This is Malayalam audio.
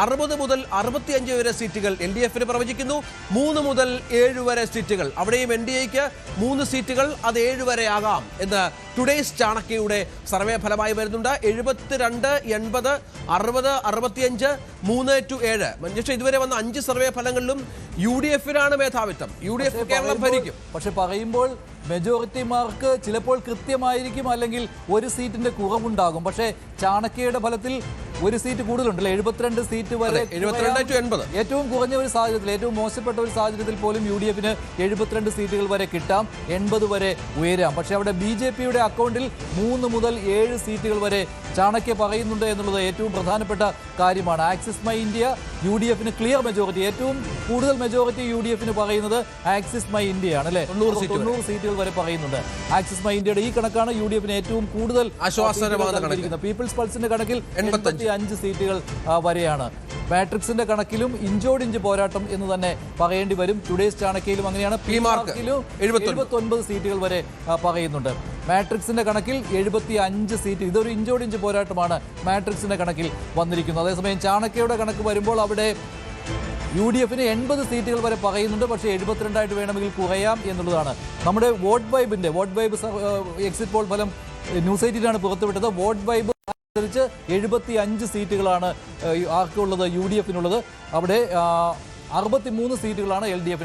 60 മുതൽ 65 വരെ സീറ്റുകൾ LDF-ന് പ്രവചിക്കുന്നു. 3 മുതൽ 7 വരെ സീറ്റുകൾ, അവിടെയും NDA-ക്ക് 3 സീറ്റുകൾ, അത് 7 വരെ ആകാം എന്ന് ടുഡേയ്സ് ചാണക്യയുടെ സർവേ ഫലമായി വരുന്നുണ്ട്. 72, 80, 60, 65, 3-7. മഞ്ജുഷ, ഇതുവരെ വന്ന 5 സർവേ ഫലങ്ങളിലും UDF-നാണ് മേധാവിത്വം. UDF കേരളം ഭരിക്കും. പക്ഷെ പറയുമ്പോൾ മെജോറിറ്റി മാർക്ക് ചിലപ്പോൾ കൃത്യമായിരിക്കും, അല്ലെങ്കിൽ ഒരു സീറ്റിന്റെ കുറവുണ്ടാകും. പക്ഷേ ചാണക്യയുടെ ഫലത്തിൽ ഒരു സീറ്റ് കൂടുതലുണ്ടല്ലോ, 72 സീറ്റ് വരെ. 72-80. ഏറ്റവും കുറഞ്ഞ ഒരു സാഹചര്യത്തിൽ, ഏറ്റവും മോശപ്പെട്ട ഒരു സാഹചര്യത്തിൽ പോലും UDF-ന് 72 സീറ്റുകൾ വരെ കിട്ടാം, 80 വരെ ഉയരാം. പക്ഷെ അവിടെ BJP-യുടെ അക്കൗണ്ടിൽ 3 മുതൽ 7 സീറ്റുകൾ വരെ ചാണക്യ പറയുന്നുണ്ട് എന്നുള്ളത് ഏറ്റവും പ്രധാനപ്പെട്ട കാര്യമാണ്. ആക്സിസ് മൈ ഇന്ത്യ UDF-ന് ക്ലിയർ മെജോറിറ്റി, ഏറ്റവും കൂടുതൽ മെജോറിറ്റി UDF-ന് പറയുന്നത് ആക്സിസ് മൈ ഇന്ത്യ ആണ്, അല്ലെ? 90 സീറ്റുകൾ വരെ പറയുന്നുണ്ട്. ആക്സിസ് മൈ ഇന്ത്യയുടെ ഈ കണക്കാണ് UDF-ന് ഏറ്റവും കൂടുതൽ ആശ്വാസകരമാകുന്നത്. പീപ്പിൾസ് പൾസിന്റെ കണക്കിൽ 85 സീറ്റുകൾ വരെയാണ്. മാട്രിക്സിന്റെ കണക്കിലും ഇഞ്ചോടിഞ്ച് പോരാട്ടം എന്ന് തന്നെ പറയേണ്ടി വരും. ടുഡേയ്സ് ചാണക്യയിലും അങ്ങനെയാണ്. PMarkലും 79 സീറ്റുകൾ വരെ പറയുന്നുണ്ട്. മാട്രിക്സിന്റെ കണക്കിൽ 75 സീറ്റ്. ഇതൊരു ഇഞ്ചോടിഞ്ച് പോരാട്ടമാണ് മാട്രിക്സിന്റെ കണക്കിൽ വന്നിരിക്കുന്നത്. അതേസമയം ചാണക്യയുടെ കണക്ക് വരുമ്പോൾ അവിടെ UDF-ന് 80 സീറ്റുകൾ വരെ പറയുന്നുണ്ട്. പക്ഷേ 72 വേണമെങ്കിൽ കുറയാം എന്നുള്ളതാണ്. നമ്മുടെ വോട്ട് വൈബ് എക്സിറ്റ് പോൾ ഫലം ന്യൂസ് 18-ലാണ് പുറത്തുവിട്ടത്. വോട്ട് വൈബ് അനുസരിച്ച് 75 സീറ്റുകളാണ് ആർക്കുള്ളത്, UDF-നുള്ളത്. അവിടെ 63 സീറ്റുകളാണ് LDF-ന്.